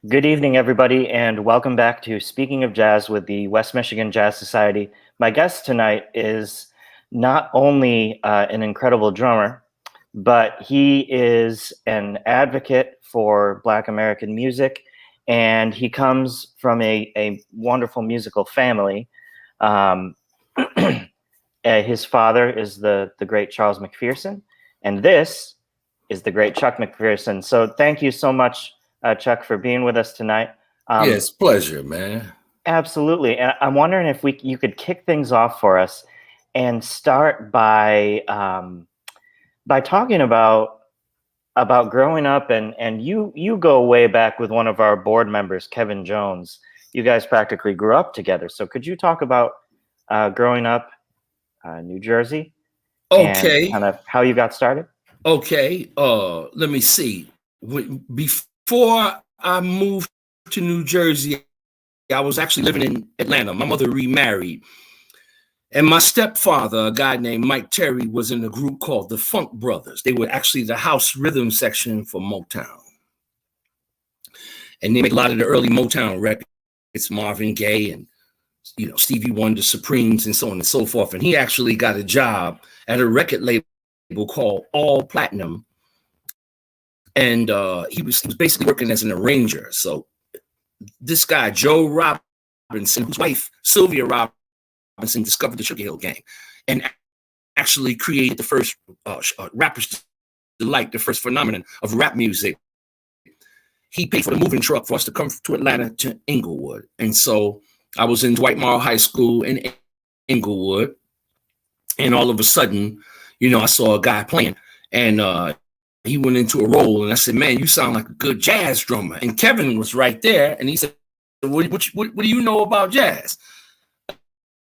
Good evening, everybody, and welcome back to Speaking of Jazz with the West Michigan Jazz Society. My guest tonight is not only an incredible drummer, but he is an advocate for Black American music, and he comes from a wonderful musical family. Um, his father is the great Charles McPherson, and this is the great Chuck McPherson. So thank you so much, Chuck, for being with us tonight. Yes, pleasure, man. Absolutely. And I'm wondering if you could kick things off for us and start by talking about growing up, and you go way back with one of our board members, Kevin Jones. You guys practically grew up together. So could you talk about growing up New Jersey and Okay, kind of how you got started? okay. Let me see. Before I moved to New Jersey, I was actually living in Atlanta. My mother remarried, and my stepfather, a guy named Mike Terry, was in a group called the Funk Brothers. They were actually the house rhythm section for Motown, and they made a lot of the early Motown records. It's Marvin Gaye and Stevie Wonder, Supremes, and so on and so forth. And he actually got a job at a record label called All Platinum, and he was basically working as an arranger. So this guy Joe Robinson, whose wife Sylvia Robinson discovered the Sugar Hill Gang, and actually created the first Rappers Delight, the first phenomenon of rap music. He paid for the moving truck for us to come to Atlanta to Inglewood, and so I was in Dwight Morrow High School in Inglewood, and all of a sudden, I saw a guy playing, and he went into a role, and I said, "Man, you sound like a good jazz drummer." And Kevin was right there, and he said, "What do you know about jazz?"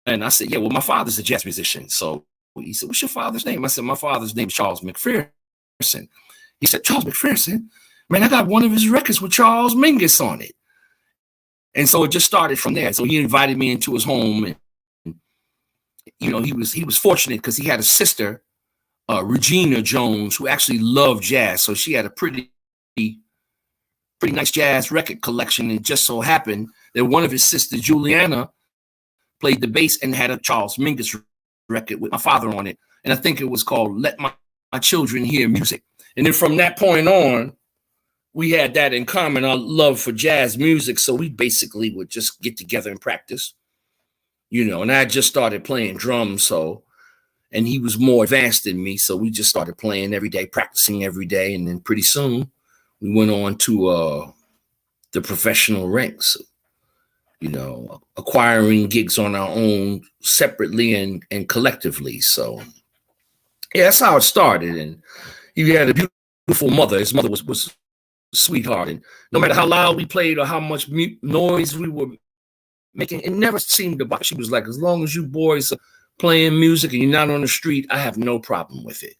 And I said, "Yeah, well, my father's a jazz musician." So he said, "What's your father's name?" I said, "My father's name is Charles McPherson." He said, "Charles McPherson? Man, I got one of his records with Charles Mingus on it." And so it just started from there. So he invited me into his home, and he was fortunate because he had a sister, Regina Jones, who actually loved jazz. So she had a pretty nice jazz record collection. And it just so happened that one of his sisters, Juliana, played the bass and had a Charles Mingus record with my father on it. And I think it was called "Let My Children Hear Music." And then from that point on, we had that in common, our love for jazz music. So we basically would just get together and practice, and I just started playing drums. And he was more advanced than me. So we just started playing every day, practicing every day. And then pretty soon we went on to the professional ranks, acquiring gigs on our own separately and collectively. So yeah, that's how it started. And he had a beautiful mother. His mother was sweetheart, and no matter how loud we played or how much noise we were making, it never seemed to bother. She was like, "As long as you boys are playing music and you're not on the street, I have no problem with it."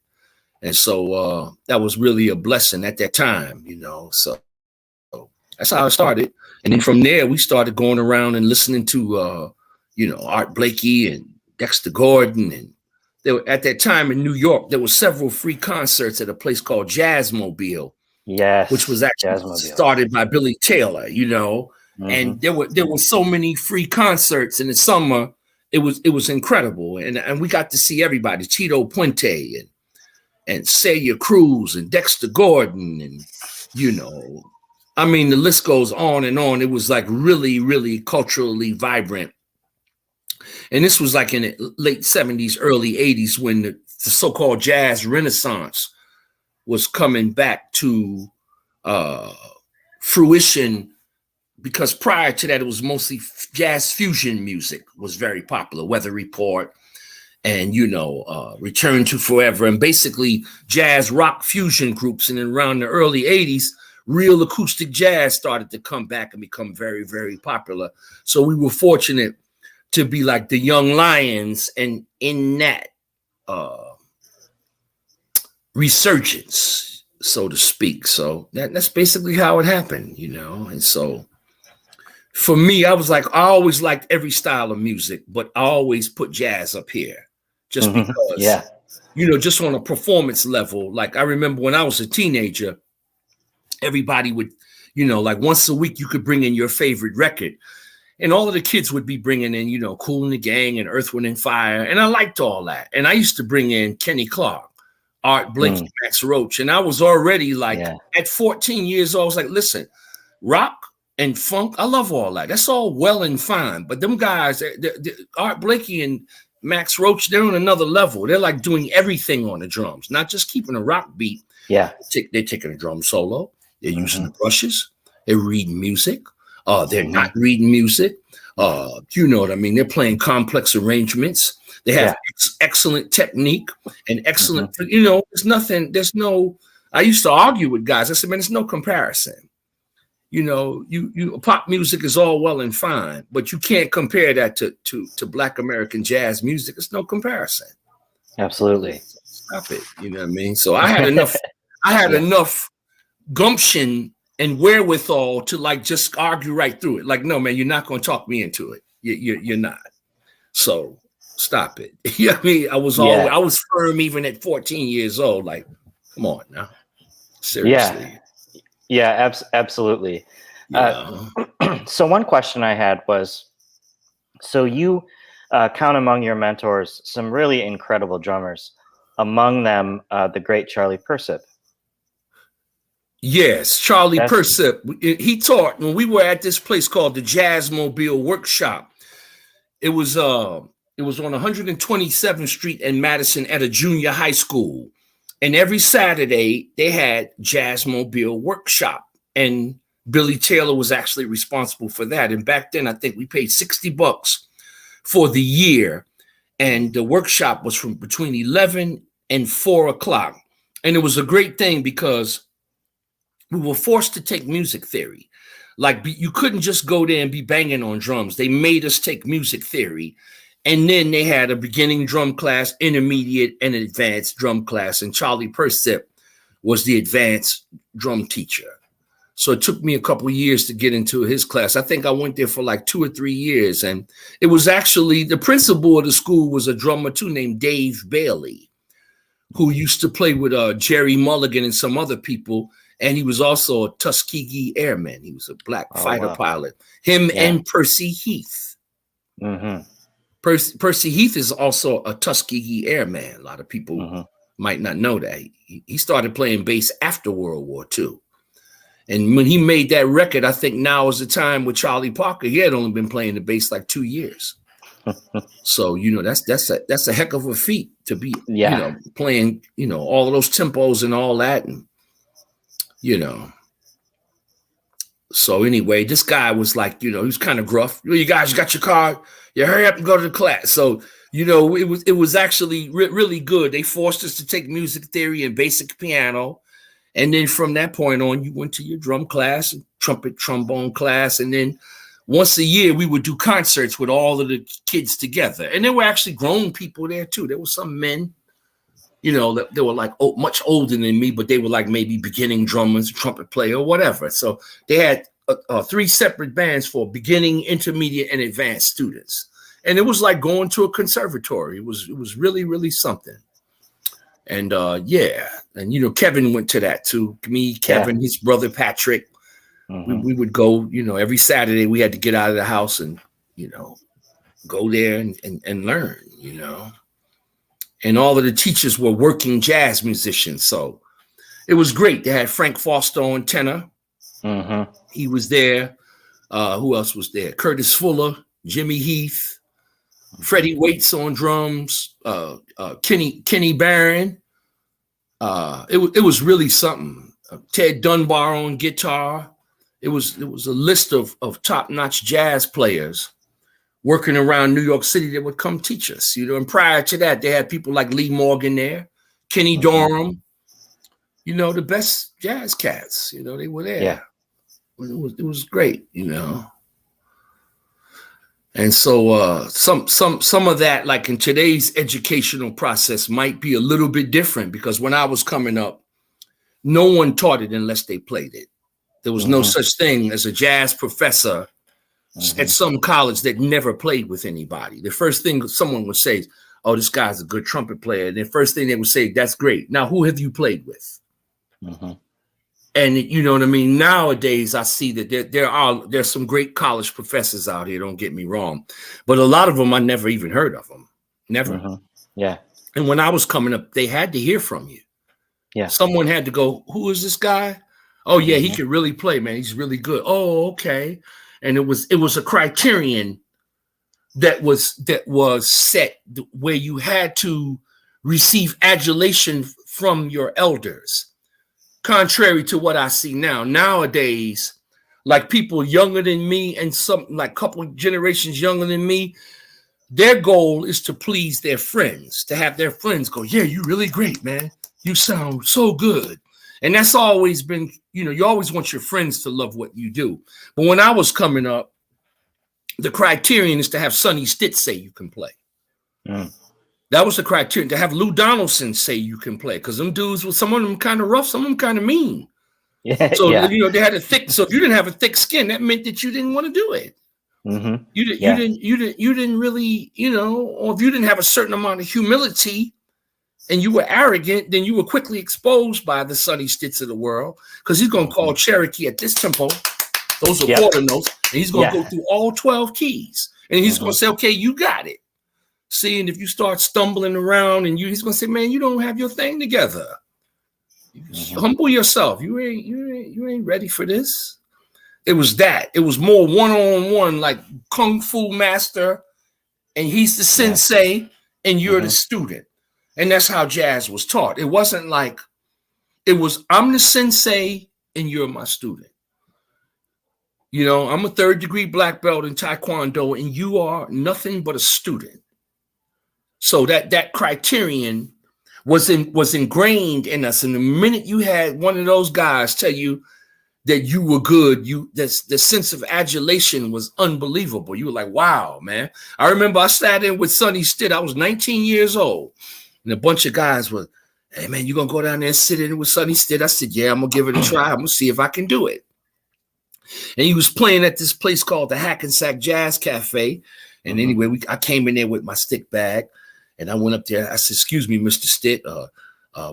And so that was really a blessing at that time, so that's how it started. And then from there we started going around and listening to Art Blakey and Dexter Gordon. And at that time in New York, there were several free concerts at a place called Jazzmobile, Yes, which was actually Jazzmobile. started by Billy Taylor, Mm-hmm. And there were so many free concerts in the summer. It was incredible, and we got to see everybody: Tito Puente and Celia Cruz and Dexter Gordon, and I mean, the list goes on and on. It was like really, really culturally vibrant. And this was like in the late 70s, early 80s, when the so-called jazz renaissance was coming back to fruition, because prior to that, it was mostly jazz fusion music was very popular. Weather Report and, Return to Forever, and basically jazz rock fusion groups. And then around the early 80s, real acoustic jazz started to come back and become very, very popular. So we were fortunate to be like the young lions and in that resurgence, so to speak. So that's basically how it happened, And so for me, I always liked every style of music, but I always put jazz up here just because, just on a performance level. Like I remember when I was a teenager, everybody would, You know, like once a week you could bring in your favorite record. And all of the kids would be bringing in, you know, Kool and the Gang and Earth, Wind and Fire. And I liked all that. And I used to bring in Kenny Clark, Art Blakey, Max Roach. And I was already like, at 14 years old, I was like, listen, rock and funk, I love all that. That's all well and fine. But them guys, Art Blakey and Max Roach, they're on another level. They're like doing everything on the drums, not just keeping a rock beat. Yeah. They're taking a drum solo. They're using the brushes. They're reading music. They're not reading music. You know what I mean? They're playing complex arrangements. They have excellent technique and excellent, you know, I used to argue with guys. I said, man, there's no comparison. You know, you pop music is all well and fine, but you can't compare that to Black American jazz music. It's no comparison. Absolutely. Stop it. You know what I mean? So I had enough gumption and wherewithal to like just argue right through it. Like, no, man, you're not going to talk me into it. You're not. So stop it. You know what I mean? I was firm even at 14 years old. Like, come on now. Seriously. Yeah, absolutely. So one question I had was, so you count among your mentors some really incredible drummers, among them the great Charlie Persip. Yes, Charlie Persip. He taught when we were at this place called the Jazz Mobile Workshop. It was on 127th Street in Madison at a junior high school. And every Saturday they had Jazz Mobile Workshop. And Billy Taylor was actually responsible for that. And back then, I think we paid $60 for the year. And the workshop was from between 11 and 4 o'clock. And it was a great thing because we were forced to take music theory. Like you couldn't just go there and be banging on drums. They made us take music theory. And then they had a beginning drum class, intermediate, and an advanced drum class. And Charlie Persip was the advanced drum teacher. So it took me a couple of years to get into his class. I think I went there for like 2 or 3 years. And it was actually the principal of the school was a drummer too named Dave Bailey, who used to play with Jerry Mulligan and some other people. And he was also a Tuskegee Airman. He was a black fighter pilot. Him and Percy Heath. Percy Heath is also a Tuskegee Airman. A lot of people might not know that. He started playing bass after World War II. And when he made that record, I think now is the time with Charlie Parker. He had only been playing the bass like 2 years. So, you know, that's a heck of a feat to be, you know, playing, you know, all of those tempos and all that. And, you know, so anyway, this guy was like, you know, he was kind of gruff. You guys got your card? You hurry up and go to the class. So, you know, it was actually really good. They forced us to take music theory and basic piano. And then from that point on, you went to your drum class, trumpet, trombone class. And then once a year, we would do concerts with all of the kids together. And there were actually grown people there, too. There were some men, you know, that they were like much older than me, but they were like maybe beginning drummers, trumpet player, or whatever. So they had 3 separate bands for beginning, intermediate, and advanced students. And it was like going to a conservatory. It was really, really something. And and you know, Kevin went to that too. Me, Kevin, his brother Patrick. We would go, you know, every Saturday we had to get out of the house and, you know, go there and learn, you know. And all of the teachers were working jazz musicians. So it was great. They had Frank Foster on tenor. He was there. Who else was there? Curtis Fuller, Jimmy Heath, Freddie Waits on drums, Kenny Barron. It was really something. Ted Dunbar on guitar. It was a list of top-notch jazz players working around New York City that would come teach us, you know. And prior to that, they had people like Lee Morgan there, Kenny Dorham, you know, the best jazz cats, you know, they were there. Yeah. It was great, you know. And so some of that, like in today's educational process, might be a little bit different because when I was coming up, no one taught it unless they played it. There was no such thing as a jazz professor at some college that never played with anybody. The first thing someone would say is, oh, this guy's a good trumpet player. And the first thing they would say, that's great. Now, who have you played with? And you know what I mean? Nowadays, I see that there's some great college professors out here, don't get me wrong. But a lot of them, I never even heard of them. Never. Mm-hmm. Yeah. And when I was coming up, they had to hear from you. Yeah. Someone had to go, who is this guy? Oh, yeah, he Mhm. can really play, man. He's really good. Oh, okay. And it was a criterion that was set where you had to receive adulation from your elders. Contrary to what I see now. Nowadays, like people younger than me and some like couple generations younger than me, their goal is to please their friends, to have their friends go, yeah, you're really great, man. You sound so good. And that's always been, you know, you always want your friends to love what you do. But when I was coming up, the criterion is to have Sonny Stitt say you can play. Mm. That was the criterion, to have Lou Donaldson say you can play, because them dudes, some of them kind of rough, some of them kind of mean. Yeah. So, Yeah. you know, they had a thick, so if you didn't have a thick skin, that meant that you didn't want to do it. Mm-hmm. You didn't really, you know, or if you didn't have a certain amount of humility and you were arrogant, then you were quickly exposed by the Sonny Stitts of the world, because he's going to call Cherokee at this tempo. Those are quarter notes, and he's going to go through all 12 keys, and he's going to say, okay, you got it. See, and if you start stumbling around and he's going to say, man, you don't have your thing together. Humble yourself. You ain't ready for this. It was that. It was more one-on-one, like Kung Fu master, and he's the sensei, and you're the student. And that's how jazz was taught. It wasn't like, it was, I'm the sensei, and you're my student. You know, I'm a 3rd-degree black belt in Taekwondo, and you are nothing but a student. So that criterion was ingrained in us. And the minute you had one of those guys tell you that you were good, the sense of adulation was unbelievable. You were like, wow, man. I remember I sat in with Sonny Stitt. I was 19 years old. And a bunch of guys were, hey, man, you going to go down there and sit in with Sonny Stitt? I said, yeah, I'm going to give it a try. I'm going to see if I can do it. And he was playing at this place called the Hackensack Jazz Cafe. And anyway, I came in there with my stick bag. And I went up there. I said, excuse me, Mr. Stitt,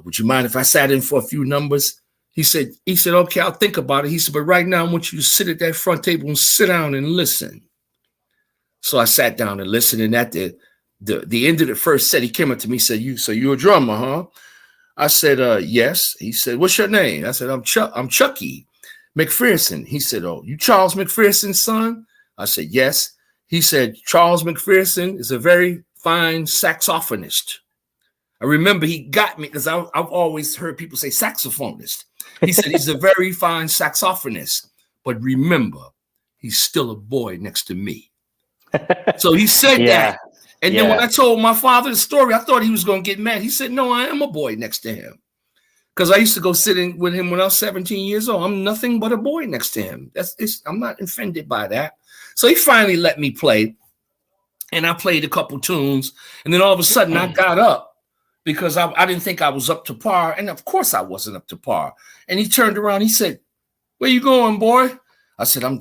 would you mind if I sat in for a few numbers? He said, okay, I'll think about it. He said, but right now I want you to sit at that front table and sit down and listen. So I sat down and listened. And at the end of the first set, he came up to me and said, so you're a drummer, huh? I said, yes. He said, what's your name? I said, I'm Chucky McPherson. He said, oh, you Charles McPherson's son? I said, yes. He said, Charles McPherson is a very fine saxophonist. I remember he got me because I've always heard people say saxophonist. He said he's a very fine saxophonist, but remember, he's still a boy next to me. So he said that. And then when I told my father the story, I thought he was going to get mad. He said, no, I am a boy next to him. Because I used to go sit in with him when I was 17 years old. I'm nothing but a boy next to him. I'm not offended by that. So he finally let me play. And I played a couple tunes, and then all of a sudden I got up because I didn't think I was up to par. And of course I wasn't up to par. And he turned around, he said, where you going, boy? I said, I'm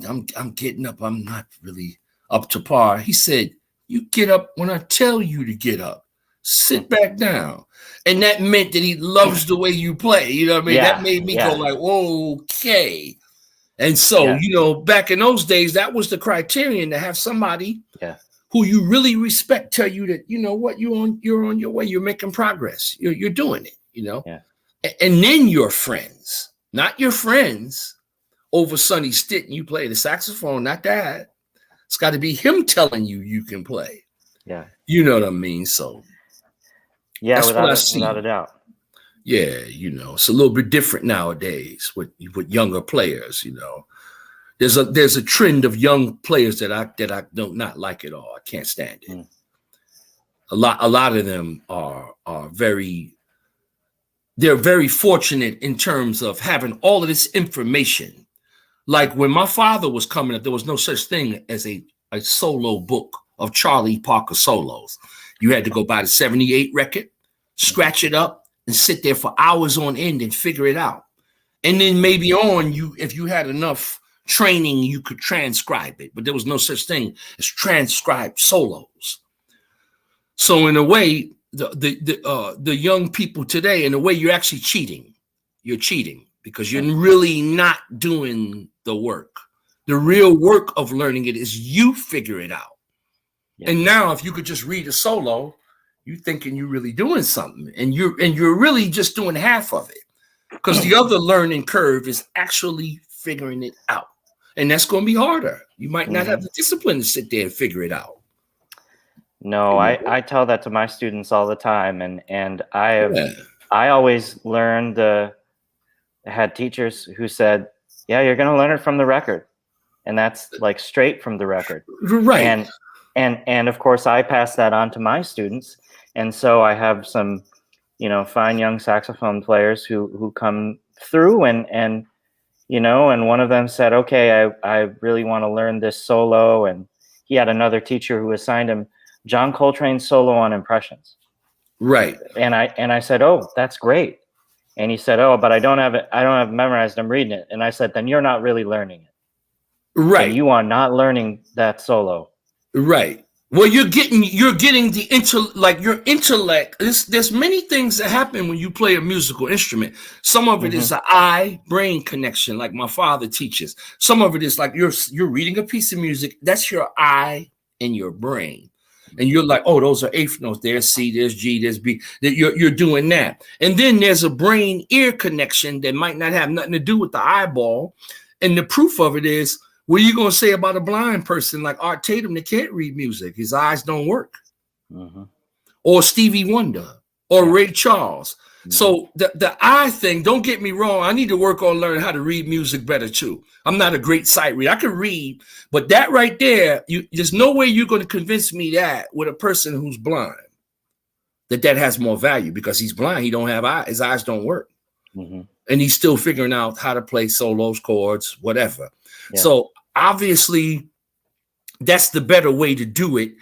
getting up. I'm not really up to par. He said, you get up when I tell you to get up. Sit back down. And that meant that he loves the way you play. You know what I mean? That made me go like, whoa, okay. And so, you know, back in those days, that was the criterion, to have somebody who you really respect tell you that, you know what, you're on your way, you're making progress, you're doing it, you know. And then your friends, not your friends over Sonny Stitt and you play the saxophone, not that. It's got to be him telling you can play. You know what I mean? So that's what I see. Without a doubt. Yeah, you know, it's a little bit different nowadays with younger players, you know. There's a trend of young players that I do not like at all. I can't stand it. A lot of them are they're very fortunate in terms of having all of this information. Like when my father was coming up, there was no such thing as a solo book of Charlie Parker solos. You had to go buy the 78 record, scratch it up, and sit there for hours on end and figure it out. And then maybe if you had enough training, you could transcribe it, but there was no such thing as transcribed solos. So in a way, the young people today, in a way, you're actually cheating. You're cheating because you're really not doing the work. The real work of learning it is you figure it out. Yeah. And now if you could just read a solo, you're thinking you're really doing something, and you're really just doing half of it, because the other learning curve is actually figuring it out. And that's going to be harder. You might not have the discipline to sit there and figure it out. No, I tell that to my students all the time, and I always learned. Had teachers who said, "Yeah, you're going to learn it from the record," and that's like straight from the record, right? And of course, I pass that on to my students, and so I have some, fine young saxophone players who come through, and one of them said, "Okay, I really want to learn this solo," and he had another teacher who assigned him John Coltrane's solo on impressions. Right. And I said, "Oh, that's great." And he said, "Oh, but I don't have it memorized. I'm reading it." And I said, "Then you're not really learning it." Right. And you are not learning that solo. Right. Well, you're getting the your intellect. There's many things that happen when you play a musical instrument. Some of it is an eye-brain connection, like my father teaches. Some of it is like you're reading a piece of music. That's your eye and your brain. And you're like, oh, those are eighth notes. There's C, there's G, there's B. You're doing that. And then there's a brain-ear connection that might not have nothing to do with the eyeball. And the proof of it is, what are you going to say about a blind person like Art Tatum that can't read music? His eyes don't work. Or Stevie Wonder or Ray Charles. So the eye thing, don't get me wrong. I need to work on learning how to read music better too. I'm not a great sight reader. I can read, but that right there, there's no way you're going to convince me that with a person who's blind, that has more value, because he's blind. He don't have eyes. His eyes don't work. And he's still figuring out how to play solos, chords, whatever. Yeah. So obviously that's the better way to do it.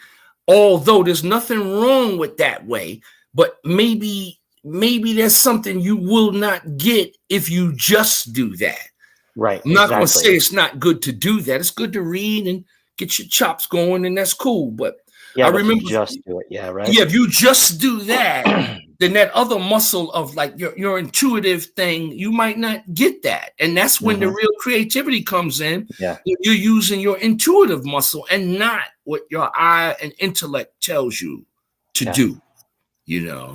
Although there's nothing wrong with that way, but maybe there's something you will not get if you just do that. Right. I'm not going to say it's not good to do that. It's good to read and get your chops going, and that's cool. But I remember just do it. Yeah. Right. Yeah. If you just do that, then that other muscle of like your intuitive thing, you might not get that. And that's when the real creativity comes in. Yeah. You're using your intuitive muscle and not what your eye and intellect tells you to do,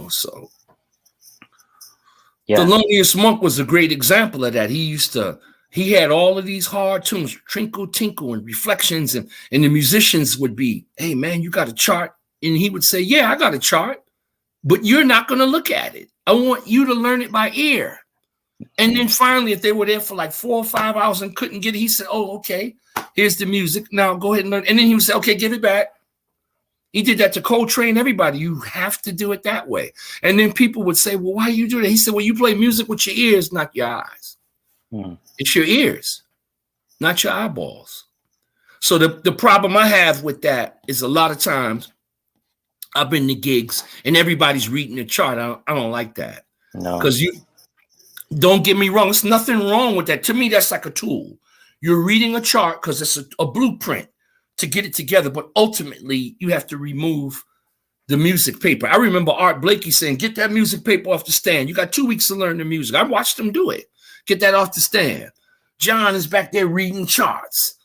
so. Yeah. The Loneliest Monk was a great example of that. He had all of these hard tunes, Trinkle, Tinkle, and Reflections, and the musicians would be, "Hey man, you got a chart?" And he would say, "Yeah, I got a chart, but you're not going to look at it. I want you to learn it by ear." And then finally, if they were there for like 4 or 5 hours and couldn't get it, he said, "Oh, okay, here's the music. Now go ahead and learn." And then he would say, "Okay, give it back." He did that to Coltrane, everybody. You have to do it that way. And then people would say, "Well, why you do that?" He said, "Well, you play music with your ears, not your eyes. It's your ears, not your eyeballs." So the problem I have with that is a lot of times I've been to gigs and everybody's reading the chart. I don't like that. No. Because you don't get me wrong. There's nothing wrong with that. To me, that's like a tool. You're reading a chart because it's a blueprint to get it together. But ultimately, you have to remove the music paper. I remember Art Blakey saying, "Get that music paper off the stand. You got 2 weeks to learn the music." I watched him do it. Get that off the stand. John is back there reading charts.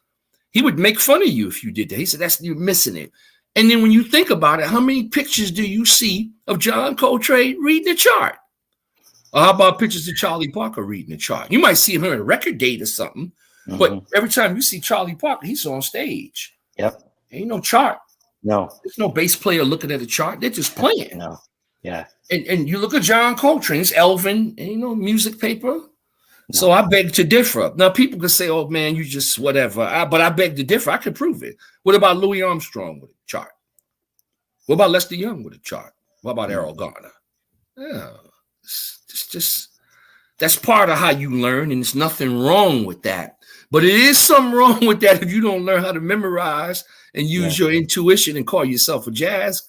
He would make fun of you if you did that. He said, "You're missing it." And then when you think about it, how many pictures do you see of John Coltrane reading the chart? Or how about pictures of Charlie Parker reading the chart? You might see him on a record date or something, but every time you see Charlie Parker, he's on stage. Yep. Ain't no chart. No. There's no bass player looking at a chart. They're just playing. No. Yeah. And you look at John Coltrane, it's Elvin, and music paper. So I beg to differ. Now, people can say, "Oh, man, you just whatever." But I beg to differ. I can prove it. What about Louis Armstrong with a chart? What about Lester Young with a chart? What about Errol Garner? Yeah, it's just that's part of how you learn, and there's nothing wrong with that. But it is something wrong with that if you don't learn how to memorize and use your intuition and call yourself a jazz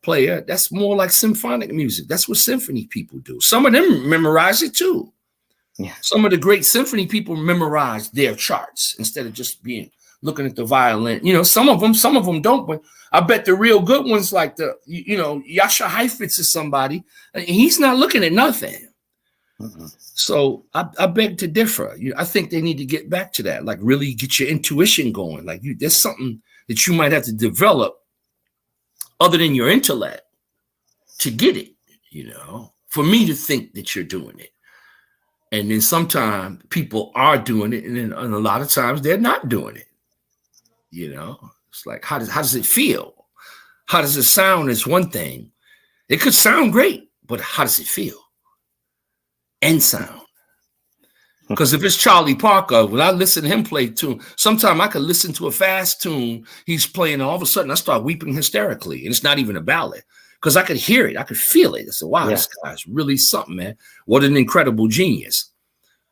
player. That's more like symphonic music. That's what symphony people do. Some of them memorize it too. Yeah. Some of the great symphony people memorize their charts instead of just looking at the violin. Some of them don't, but I bet the real good ones, like Yasha Heifetz is somebody, and he's not looking at nothing. Mhm. So I beg to differ. I think they need to get back to that, like really get your intuition going. Like there's something that you might have to develop other than your intellect to get it, for me to think that you're doing it. And then sometimes people are doing it, and a lot of times they're not doing it. It's like, how does it feel? How does it sound is one thing. It could sound great, but how does it feel and sound? Because if it's Charlie Parker, when I listen to him play tune, sometimes I could listen to a fast tune he's playing, and all of a sudden I start weeping hysterically, and it's not even a ballad because I could hear it, I could feel it. I said, "Wow, This guy's really something, man! What an incredible genius!"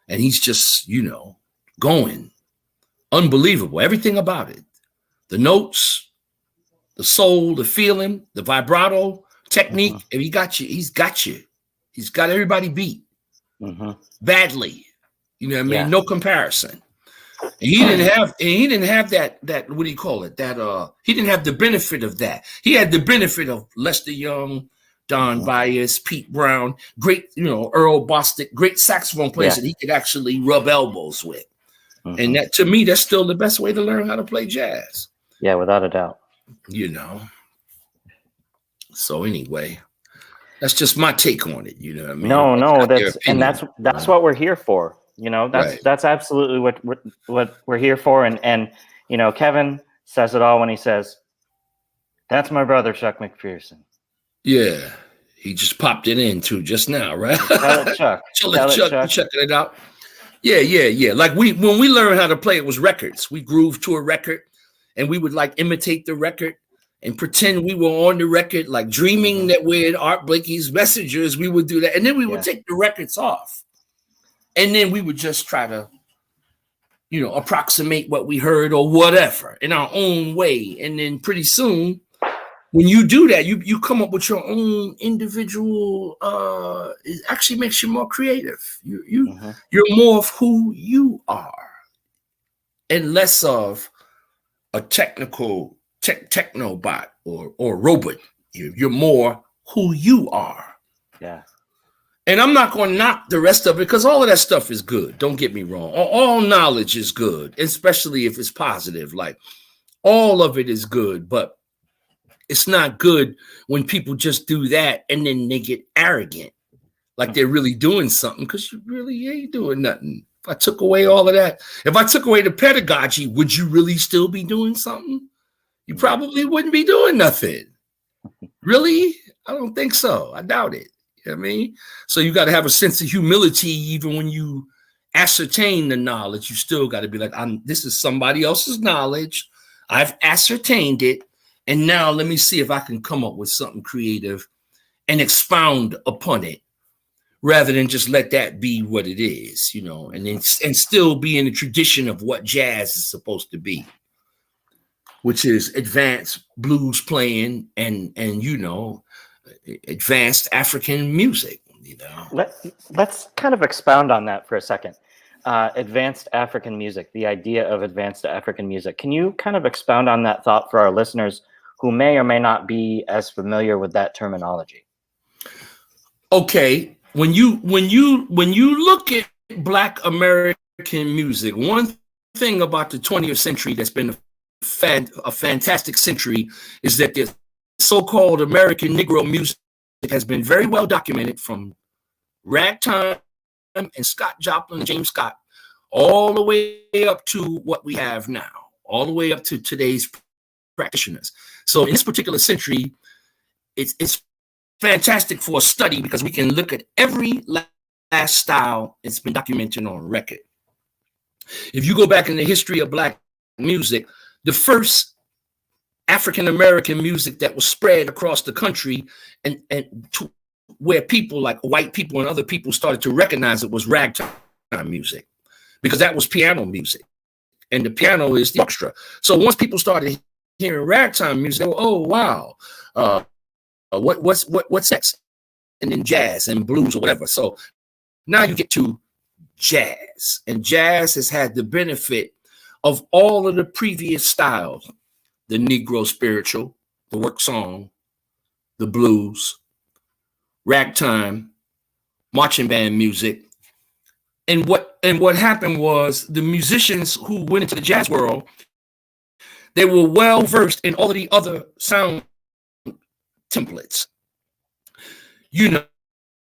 And he's just, going unbelievable. Everything about it, the notes, the soul, the feeling, the vibrato technique. If he got you, he's got you. He's got everybody beat badly. You know what I mean? Yeah. No comparison. And he didn't have that, what do you call it? That he didn't have the benefit of that. He had the benefit of Lester Young, Don Byas, Pete Brown, great, Earl Bostic, great saxophone players that he could actually rub elbows with. And that, to me, that's still the best way to learn how to play jazz. Yeah, without a doubt. So anyway, that's just my take on it. You know what I mean? No, that's what we're here for. That's absolutely what we're here for. And Kevin says it all when he says, "That's my brother, Chuck McPherson." Yeah, he just popped it in too just now, right? Tell it, Chuck. Chuck, checking it out. Yeah. Like when we learned how to play, it was records. We grooved to a record, and we would like imitate the record and pretend we were on the record, like dreaming that we're in Art Blakey's Messengers. We would do that, and then we would take the records off. And then we would just try to, approximate what we heard or whatever in our own way. And then pretty soon, when you do that, you come up with your own individual. It actually makes you more creative. You're more of who you are, and less of a technical technobot or robot. You're more who you are. Yeah. And I'm not going to knock the rest of it because all of that stuff is good. Don't get me wrong. All knowledge is good, especially if it's positive. Like all of it is good, but it's not good when people just do that and then they get arrogant, like they're really doing something because you really ain't doing nothing. If I took away all of that, if I took away the pedagogy, would you really still be doing something? You probably wouldn't be doing nothing. Really? I don't think so. I doubt it. You know what I mean? So you got to have a sense of humility even when you ascertain the knowledge. You still got to be like, this is somebody else's knowledge. I've ascertained it. And now let me see if I can come up with something creative and expound upon it rather than just let that be what it is, and still be in the tradition of what jazz is supposed to be, which is advanced blues playing and advanced African music. Let's kind of expound on that for a second. Advanced African music, the idea of advanced African music. Can you kind of expound on that thought for our listeners who may or may not be as familiar with that terminology? Okay, when you look at Black American music, one thing about the 20th century that's been a fantastic century is that the so-called American Negro music has been very well documented from ragtime and Scott Joplin and James Scott all the way up to what we have now, all the way up to today's practitioners. So in this particular century, it's fantastic for a study because we can look at every last style that's been documented on record. If you go back in the history of Black music, the first African-American music that was spread across the country and to where people like white people and other people started to recognize it was ragtime music, because that was piano music. And the piano is the orchestra. So once people started hearing ragtime music, they were, oh, wow, what's next? And then jazz and blues or whatever. So now you get to jazz. And jazz has had the benefit of all of the previous styles. The Negro spiritual, the work song, the blues, ragtime, marching band music. And what happened was the musicians who went into the jazz world, they were well versed in all of the other sound templates. You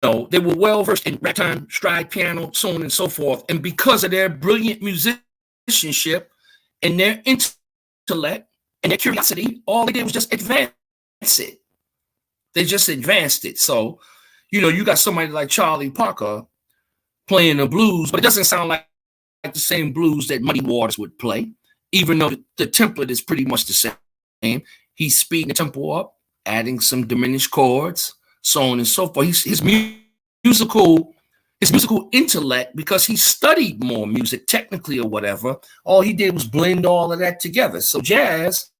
know, they were well versed in ragtime, stride piano, so on and so forth. And because of their brilliant musicianship and their intellect and their curiosity, all they did was just advance it. They just advanced it. So, you know, you got somebody like Charlie Parker playing the blues, but it doesn't sound like the same blues that Muddy Waters would play, even though the template is pretty much the same. He's speeding the tempo up, adding some diminished chords, so on and so forth. His musical intellect, because he studied more music technically or whatever, all he did was blend all of that together. So jazz,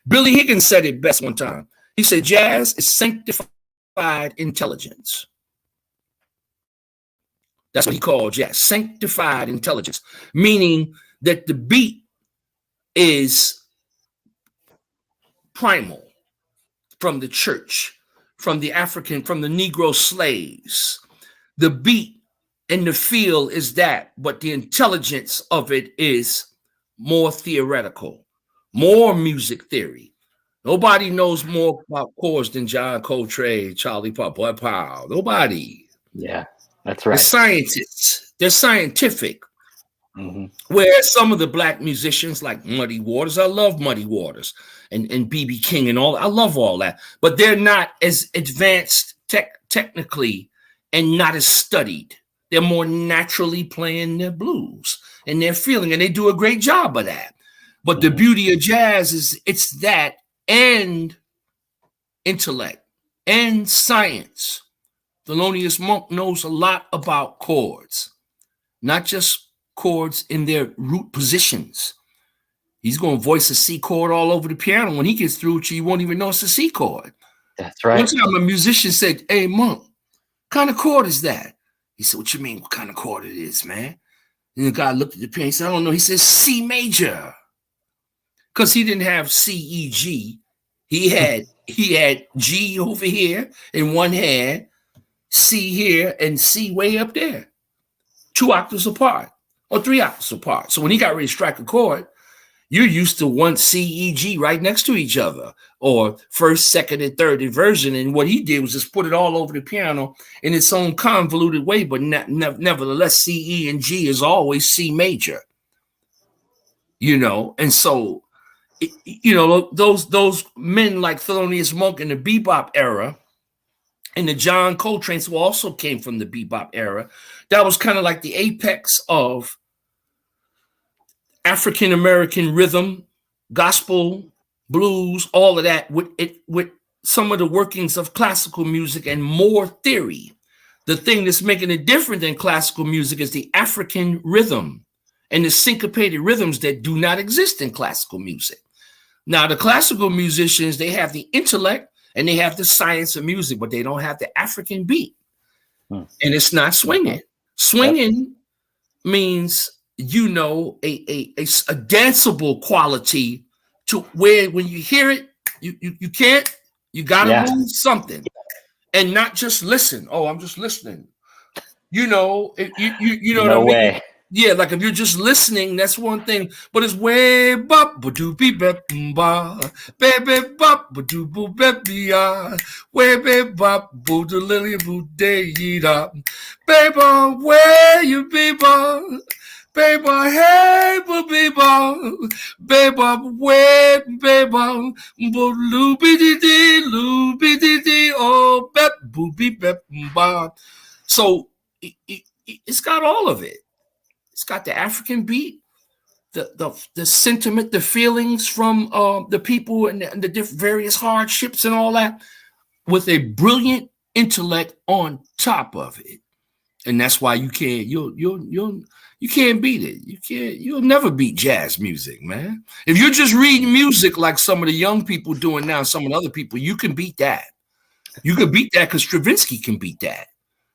Billy Higgins said it best one time. He said, jazz is sanctified intelligence. That's what he called jazz, sanctified intelligence, meaning that the beat is primal from the church, from the African, from the Negro slaves. The beat and the feel is that, but the intelligence of it is more theoretical, more music theory. Nobody knows more about chords than John Coltrane, Charlie Parker, Powell. Nobody. Yeah, that's right. They're scientists. They're scientific. Mm-hmm. Whereas some of the black musicians like Muddy Waters, I love Muddy Waters and B.B. King and all, I love all that, but they're not as advanced technically and not as studied. They're more naturally playing their blues and their feeling, and they do a great job of that. But the beauty of jazz is it's that and intellect and science. Thelonious Monk knows a lot about chords, not just chords in their root positions. He's going to voice a C chord all over the piano. When he gets through with you, you won't even know it's a C chord. That's right. One time a musician said, "Hey, Monk, what kind of chord is that?" He said, "What you mean, what kind of chord it is, man?" And the guy looked at the piano. He said, "I don't know." He says, "C major." Because he didn't have C, E, G. He had G over here in one hand, C here, and C way up there. 2 octaves apart or 3 octaves apart. So when he got ready to strike a chord, you're used to one C, E, G right next to each other, or first, second, and third inversion. And what he did was just put it all over the piano in its own convoluted way, but nevertheless, C, E, and G is always C major. You know, and so, you know, those men like Thelonious Monk in the bebop era, and the John Coltrane's who also came from the bebop era, that was kind of like the apex of African American rhythm, gospel, blues, all of that, with some of the workings of classical music and more theory. The thing that's making it different than classical music is the African rhythm and the syncopated rhythms that do not exist in classical music. Now, the classical musicians, they have the intellect and they have the science of music, but they don't have the African beat. And it's not swinging. Swinging means, you know, a danceable quality to where when you hear it, you gotta move something and not just listen. Oh, I'm just listening. You know, you know no what I mean? way. Yeah, like if you're just listening, that's one thing. But it's way bop ba doo be bep ba baby bop ba doo boo baby way be bop boo the lily boo day da baby where you be ba baby hey boo be ba baby where baby boo loo be dee oh bep boo be bep ba. So it's got all of it. It's got the African beat, the sentiment, the feelings from the people and the different various hardships and all that, with a brilliant intellect on top of it. And that's why you can't beat it. You'll never beat jazz music, man. If you're just reading music like some of the young people doing now, some of the other people, you can beat that. You can beat that because Stravinsky can beat that.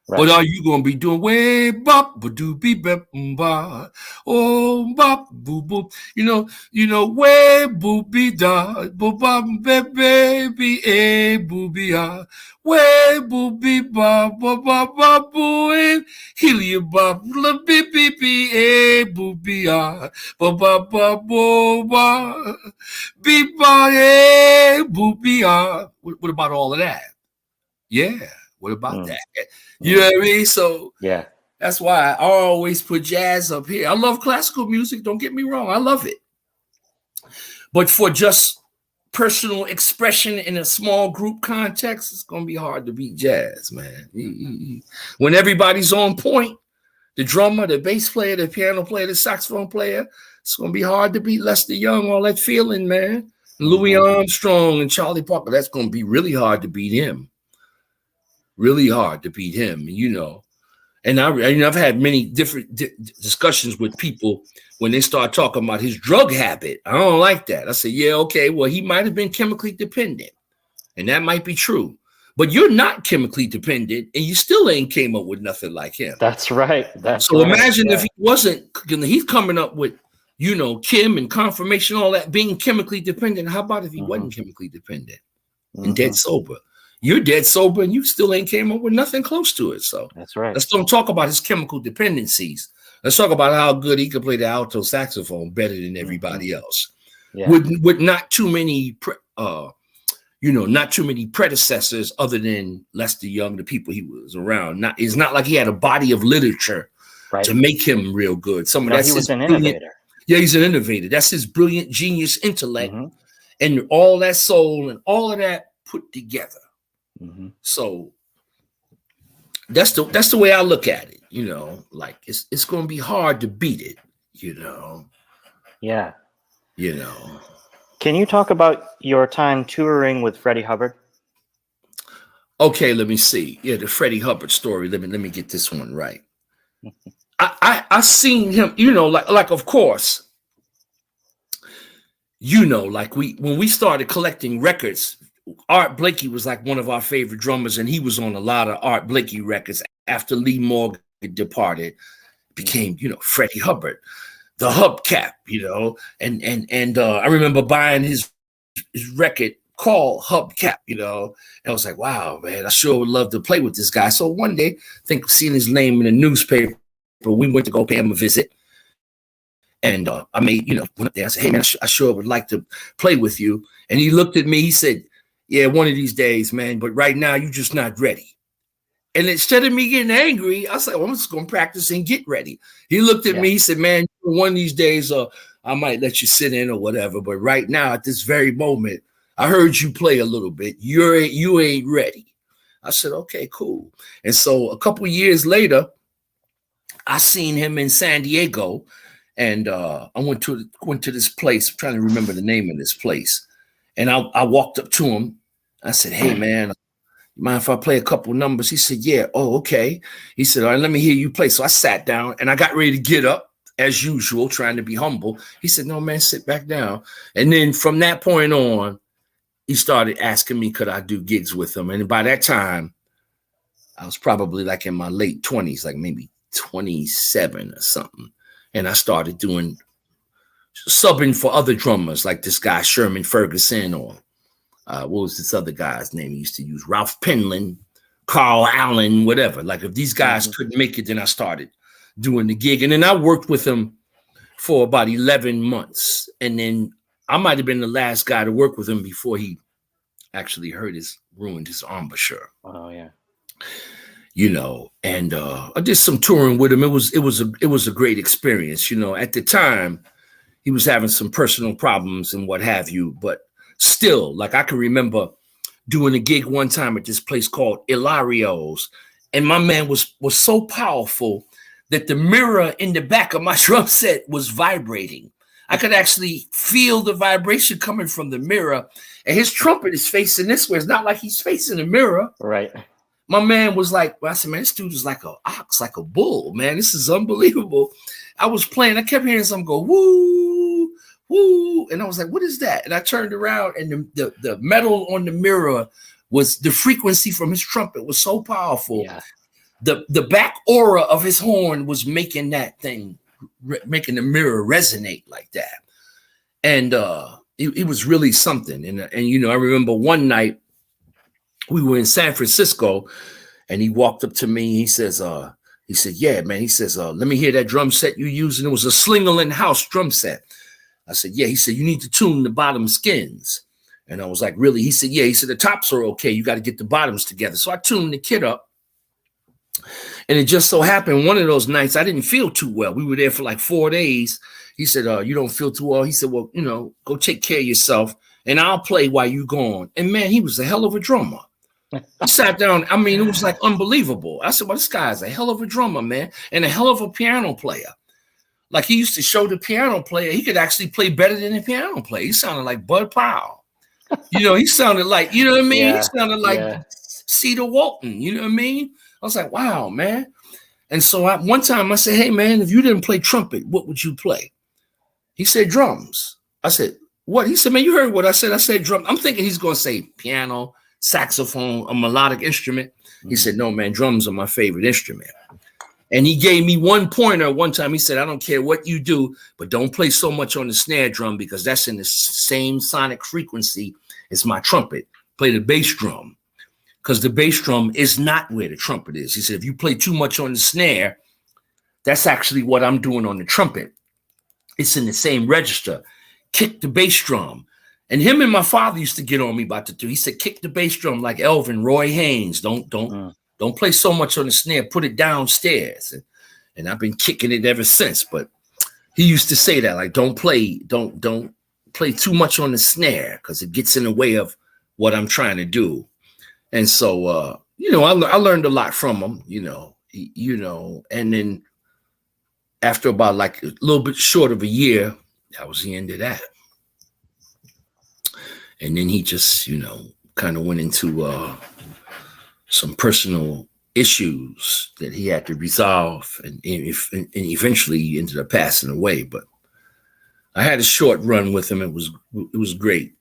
But are you gonna be doing way bop ba doo be bep ba oh bop boo boo? You know way boo be da boo bop baby a boo be ah way boo be ba ba ba ba boo and helium bop la be a boo be ah ba ba ba boo ba be ba a boo be ah. What about all of that? Yeah. What about that? You know what I mean? So yeah, that's why I always put jazz up here. I love classical music. Don't get me wrong. I love it. But for just personal expression in a small group context, it's going to be hard to beat jazz, man. When everybody's on point, the drummer, the bass player, the piano player, the saxophone player, it's going to be hard to beat Lester Young, all that feeling, man. Louis Armstrong and Charlie Parker, that's going to be really hard to beat him. Really hard to beat him, And I've had many different discussions with people when they start talking about his drug habit. I don't like that. I say, yeah, okay, well, he might have been chemically dependent, and that might be true. But you're not chemically dependent, and you still ain't came up with nothing like him. That's right. So imagine if he wasn't. He's coming up with, Kim and confirmation, all that, being chemically dependent. How about if he wasn't chemically dependent and dead sober? You're dead sober and you still ain't came up with nothing close to it. So that's right. Let's don't talk about his chemical dependencies. Let's talk about how good he could play the alto saxophone better than everybody else. Yeah. With not too many, not too many predecessors other than Lester Young, the people he was around. It's not like he had a body of literature to make him real good. He was an innovator. Yeah, he's an innovator. That's his brilliant genius intellect and all that soul and all of that put together. So that's the way I look at it, like it's going to be hard to beat it, Yeah. Can you talk about your time touring with Freddie Hubbard? Okay, let me see. Yeah, the Freddie Hubbard story. Let me get this one right. I seen him, like of course, like when we started collecting records. Art Blakey was like one of our favorite drummers, and he was on a lot of Art Blakey records after Lee Morgan departed. Became, Freddie Hubbard, the hubcap, and I remember buying his record called Hubcap, and I was like, wow, man, I sure would love to play with this guy. So one day, I think seeing his name in the newspaper, we went to go pay him a visit. And I made, went up there. I said, hey, man, I sure would like to play with you. And he looked at me. He said, yeah, one of these days, man. But right now, you're just not ready. And instead of me getting angry, I said, well, I'm just going to practice and get ready. He looked at me. He said, man, one of these days, I might let you sit in or whatever. But right now, at this very moment, I heard you play a little bit. You ain't ready. I said, okay, cool. And so a couple of years later, I seen him in San Diego. And I went to this place. I'm trying to remember the name of this place. And I walked up to him. I said, hey, man, you mind if I play a couple numbers? He said, yeah. Oh, okay. He said, all right, let me hear you play. So I sat down and I got ready to get up as usual, trying to be humble. He said, no, man, sit back down. And then from that point on, he started asking me, could I do gigs with him? And by that time, I was probably like in my late 20s, like maybe 27 or something. And I started subbing for other drummers like this guy, Sherman Ferguson, or what was this other guy's name he used to use? Ralph Penland, Carl Allen, whatever. Like if these guys couldn't make it, then I started doing the gig. And then I worked with him for about 11 months. And then I might have been the last guy to work with him before he actually ruined his embouchure. Oh, yeah. And I did some touring with him. It was a great experience. At the time, he was having some personal problems and what have you, but still, like I can remember doing a gig one time at this place called Hilario's, and my man was so powerful that the mirror in the back of my drum set was vibrating. I could actually feel the vibration coming from the mirror, and his trumpet is facing this way. It's not like he's facing the mirror. Right. My man was like, I said, man, this dude is like an ox, like a bull, man. This is unbelievable. I was playing. I kept hearing something go, woo, woo. And I was like, what is that? And I turned around, and the metal on the mirror was the frequency from his trumpet was so powerful the back aura of his horn was making that thing, making the mirror resonate like that. And it was really something. And I remember one night we were in San Francisco, and he walked up to me. He said, yeah, man. He says, let me hear that drum set you using. It was a Slingerland House drum set. I said, yeah. He said, you need to tune the bottom skins. And I was like, really? He said, yeah. He said, the tops are okay. You got to get the bottoms together. So I tuned the kit up. And it just so happened one of those nights I didn't feel too well. We were there for like 4 days. He said, you don't feel too well. He said, well, go take care of yourself and I'll play while you gone. And man, he was a hell of a drummer. I sat down. I mean, it was like unbelievable. I said, well, this guy's a hell of a drummer, man, and a hell of a piano player. Like he used to show the piano player he could actually play better than the piano player. He sounded like Bud Powell. He sounded like, you know what I mean? Yeah, he sounded like Cedar Walton. You know what I mean? I was like, wow, man. And so one time I said, hey, man, if you didn't play trumpet, what would you play? He said, drums. I said, what? He said, man, you heard what I said. I said, drum. I'm thinking he's going to say piano, saxophone, a melodic instrument. He said, no, man, drums are my favorite instrument. And he gave me one pointer one time. He said, I don't care what you do, but don't play so much on the snare drum because that's in the same sonic frequency as my trumpet. Play the bass drum because the bass drum is not where the trumpet is. He said, if you play too much on the snare, that's actually what I'm doing on the trumpet. It's in the same register. Kick the bass drum. And him and my father used to get on me about the two. He said, kick the bass drum like Elvin, Roy Haynes. Don't play so much on the snare. Put it downstairs. And I've been kicking it ever since. But he used to say that, like, don't play too much on the snare because it gets in the way of what I'm trying to do. And so, I learned a lot from him, and then after about like a little bit short of a year, that was the end of that. And then he just, kind of went into some personal issues that he had to resolve. And eventually he ended up passing away. But I had a short run with him. It was great.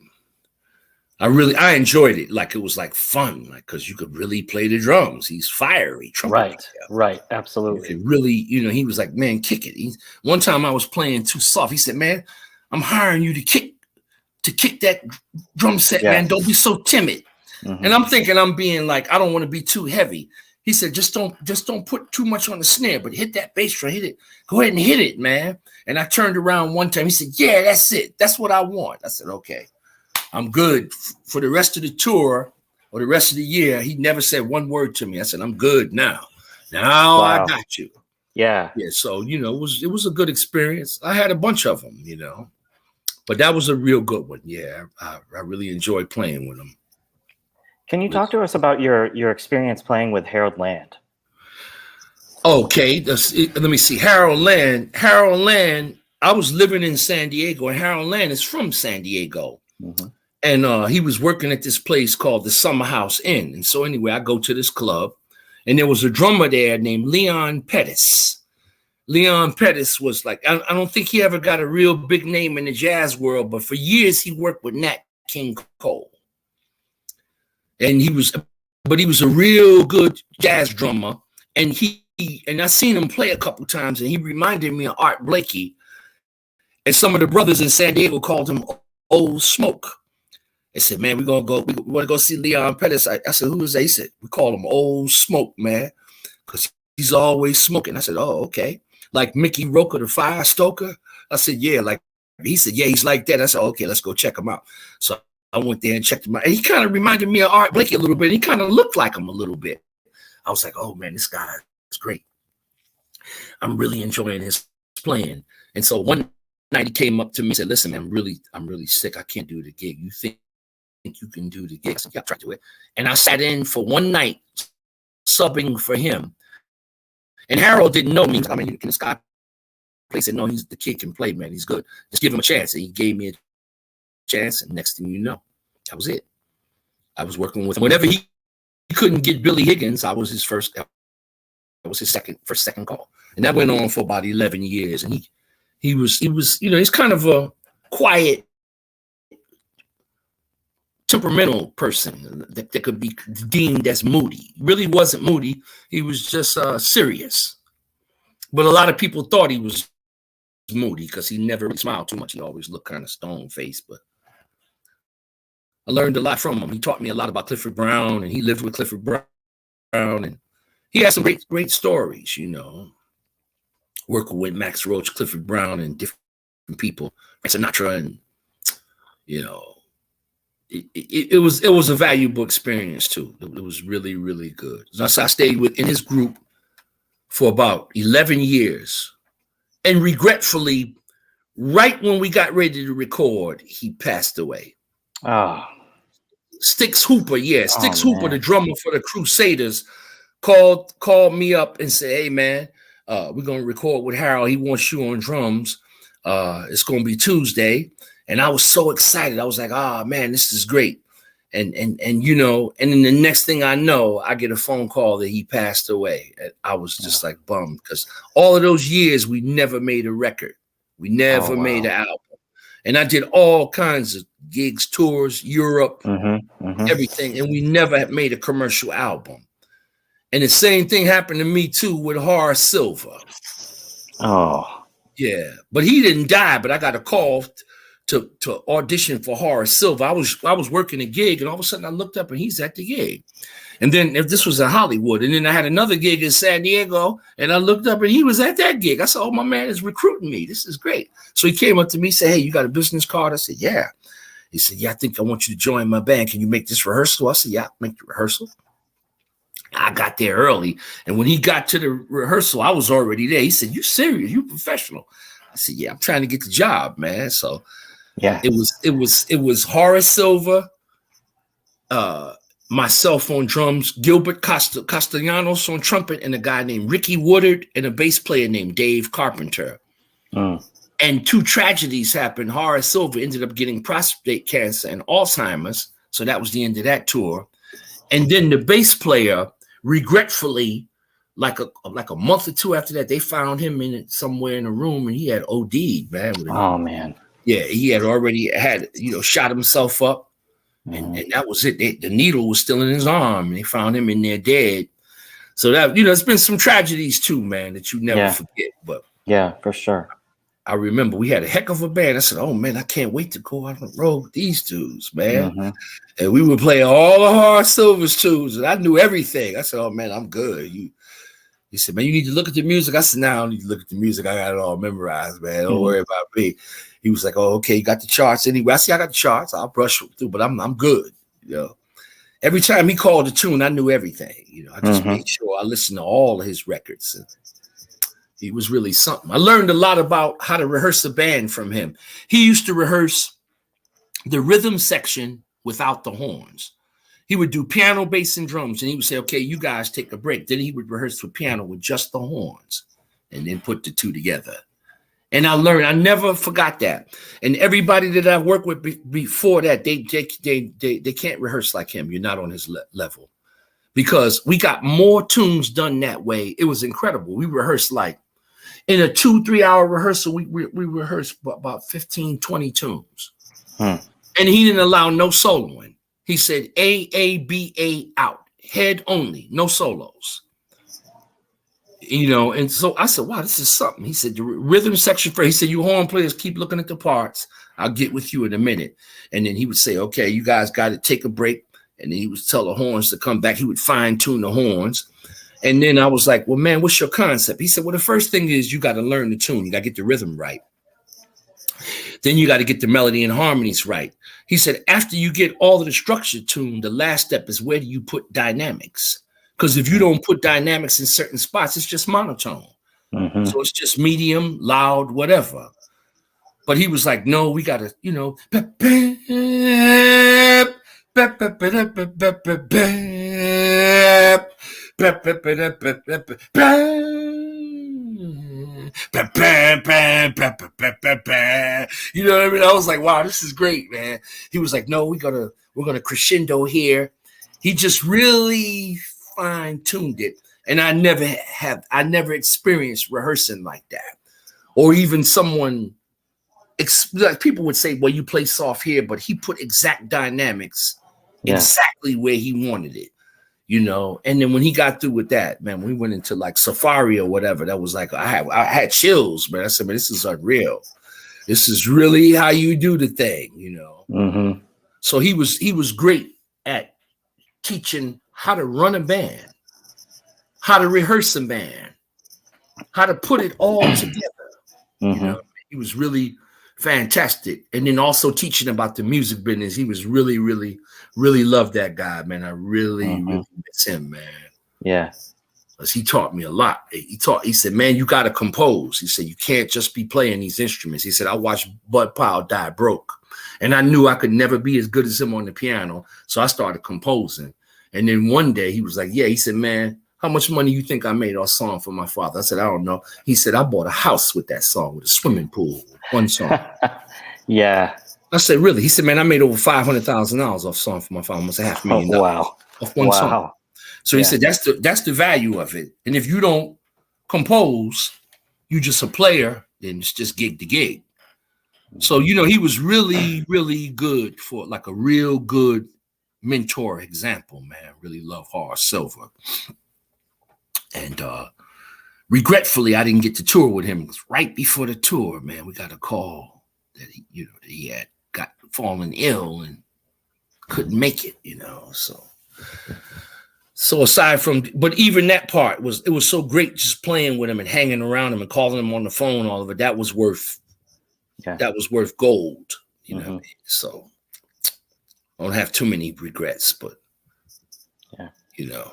I enjoyed it. Like, it was like fun, like, because you could really play the drums. He's fiery. Right. Absolutely. You could really, he was like, man, kick it. One time I was playing too soft. He said, man, I'm hiring you to kick that drum set, man. Don't be so timid. Mm-hmm. And I'm thinking I'm being like, I don't want to be too heavy. He said, just don't put too much on the snare, but hit that bass drum, hit it. Go ahead and hit it, man. And I turned around one time. He said, yeah, that's it. That's what I want. I said, okay, I'm good. For the rest of the tour or the rest of the year, he never said one word to me. I said, I'm good now. Now wow. I got you. Yeah. So, it was a good experience. I had a bunch of them, but that was a real good one. Yeah. I really enjoyed playing with him. Can you talk to us about your experience playing with Harold Land? Okay. Let me see. Harold Land, I was living in San Diego, and Harold Land is from San Diego. Mm-hmm. And he was working at this place called the Summer House Inn. And so anyway, I go to this club, and there was a drummer there named Leon Pettis. Leon Pettis was like, I don't think he ever got a real big name in the jazz world, but for years he worked with Nat King Cole. And he was a real good jazz drummer. And I seen him play a couple times, and he reminded me of Art Blakey. And some of the brothers in San Diego called him Old Smoke. They said, man, we want to go see Leon Pettis. I said, who is that? He said, we call him Old Smoke, man, because he's always smoking. I said, oh, okay. Like Mickey Roker, the fire stoker? I said, yeah. Like, he said, yeah, he's like that. I said, okay, let's go check him out. So I went there and checked him out. And he kind of reminded me of Art Blakey a little bit. He kind of looked like him a little bit. I was like, oh, man, this guy is great. I'm really enjoying his playing. And so one night he came up to me and said, listen, man, I'm really sick. I can't do the gig. You think you can do the gig? I said, yeah, I'll try to do it. And I sat in for one night subbing for him. And Harold didn't know me. I mean, this guy said, no, the kid can play, man. He's good. Just give him a chance. And he gave me a chance. And next thing you know, that was it. I was working with him. Whenever he couldn't get Billy Higgins, I was his first. That was his second call. And that went on for about 11 years. And he's kind of a quiet temperamental person that could be deemed as moody. He really wasn't moody. He was just serious. But a lot of people thought he was moody because he never really smiled too much. He always looked kind of stone-faced. But I learned a lot from him. He taught me a lot about Clifford Brown, and he lived with Clifford Brown, and he had some great stories, you know, working with Max Roach, Clifford Brown, and different people, Sinatra, and you know, it was a valuable experience too. It was really, really good. So I stayed in his group for about 11 years, and regretfully, right when we got ready to record, he passed away. Oh. Sticks Hooper, Hooper, the drummer for the Crusaders, called me up and said, "Hey man, we're gonna record with Harold. He wants you on drums. It's gonna be Tuesday." And I was so excited. I was like, "Ah, man, this is great." And you know, and then the next thing I know, I get a phone call that he passed away. And I was just like bummed because all of those years we never made a record. We never made an album. And I did all kinds of gigs, tours, Europe, everything. And we never made a commercial album. And the same thing happened to me too with Horace Silver. Oh. Yeah. But he didn't die, but I got a call to audition for Horace Silver. I was working a gig, and all of a sudden I looked up and he's at the gig. And then if this was in Hollywood, and then I had another gig in San Diego, and I looked up and he was at that gig. I said, "Oh, my man is recruiting me. This is great." So he came up to me and said, "Hey, you got a business card?" I said, "Yeah." He said, "Yeah, I think I want you to join my band. Can you make this rehearsal?" I said, "Yeah, I'll make the rehearsal." I got there early, and when he got to the rehearsal, I was already there. He said, "You serious? You professional?" I said, "Yeah, I'm trying to get the job, man." So yeah, it was Horace Silver, myself on drums, Gilbert Castellanos on trumpet, and a guy named Ricky Woodard, and a bass player named Dave Carpenter. And two tragedies happened. Horace Silver ended up getting prostate cancer and Alzheimer's, so that was the end of that tour. And then the bass player, regretfully, like a month or two after that, they found him somewhere in a room, and he had OD'd, man. Oh man. Yeah, he had already shot himself up, and that was it. The needle was still in his arm, and they found him in there dead. So that, it's been some tragedies too, man, that you never forget. But yeah, for sure. I remember we had a heck of a band. I said, "Oh man, I can't wait to go out on the road with these dudes, man." And we would play all the Horace Silver's tunes, and I knew everything. I said, "Oh man, I'm good." He said, "Man, you need to look at the music." I said, "No, I don't need to look at the music. I got it all memorized, man. Don't worry about me." He was like, "Oh, okay, you got the charts anyway." I said, "I got the charts. I'll brush through, but I'm good." Every time he called a tune, I knew everything. I just made sure I listened to all of his records. And he was really something. I learned a lot about how to rehearse a band from him. He used to rehearse the rhythm section without the horns. He would do piano, bass, and drums, and he would say, "Okay, you guys take a break." Then he would rehearse with piano with just the horns, and then put the two together. And I learned, I never forgot that. And everybody that I worked with before that, they can't rehearse like him. You're not on his level, because we got more tunes done that way. It was incredible. We rehearsed like in a 2-3 hour rehearsal. We rehearsed about 15, 20 tunes. And he didn't allow no soloing. He said A, out, head only, no solos. And so I said, "Wow, this is something." He said, "The rhythm section he said, you horn players keep looking at the parts. I'll get with you in a minute." And then he would say, "Okay, you guys got to take a break." And then he would tell the horns to come back. He would fine tune the horns. And then I was like, "Well, man, what's your concept?" He said, "Well, the first thing is you got to learn the tune. You got to get the rhythm right. Then you got to get the melody and harmonies right." He said, "After you get all of the structure tuned, the last step is where do you put dynamics? Because if you don't put dynamics in certain spots, it's just monotone. So it's just medium, loud, whatever." But he was like, "No, we got to, You know what I mean? I was like, "Wow, this is great, man." He was like, "No, we're gonna crescendo here." He just really fine-tuned it. And I never experienced rehearsing like that. Or even someone, like people would say, "Well, you play soft here," but he put exact dynamics exactly where he wanted it, you know. And then when he got through with that, man, we went into like Safari or whatever. That was like I had chills, man. I said, man, this is unreal. This is really how you do the thing, you know. Mm-hmm. So he was great at teaching how to run a band, how to rehearse a band, how to put it all together. You know, he was really fantastic. And then also teaching about the music business. He was really, really, really loved that guy, man. I really, really miss him, man. Yeah. Because he taught me a lot. He said, man, you got to compose. He said, you can't just be playing these instruments. He said, I watched Bud Powell die broke. And I knew I could never be as good as him on the piano. So I started composing. And then one day he was like, yeah, he said, man, how much money you think I made on a song for my father? I said, I don't know. He said, I bought a house with that song, with a swimming pool, one song. Yeah. I said, really? He said, man, I made over $500,000 off song for my father, almost $500,000 Wow. off one song. So he said, that's the value of it. And if you don't compose, you just a player, then it's just gig to gig. So, you know, he was really, really good for like a real good mentor example, man. Really love Horace Silver. And regretfully, I didn't get to tour with him. It was right before the tour, man. We got a call that he had got fallen ill and couldn't make it, you know. So aside from, but even that part it was so great just playing with him and hanging around him and calling him on the phone, all of it. That was worth gold, you know what I mean? So I don't have too many regrets, but you know,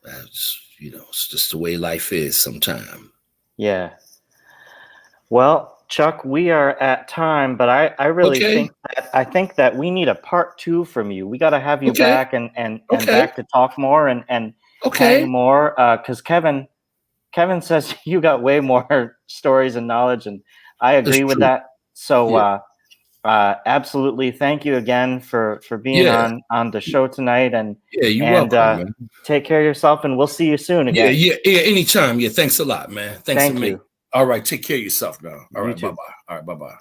that's, you know, it's just the way life is sometimes. Yeah. Well, Chuck, we are at time, but I really think that we need a part 2 from you. We got to have you back and back to talk more and hang more, because Kevin says you got way more stories and knowledge, and I agree with that. So absolutely, thank you again for being on the show tonight, and you're welcome, man. Take care of yourself, and we'll see you soon again. Yeah, anytime. Yeah, thanks a lot, man. Thank you. All right, take care of yourself now. All right, bye-bye. All right, bye-bye.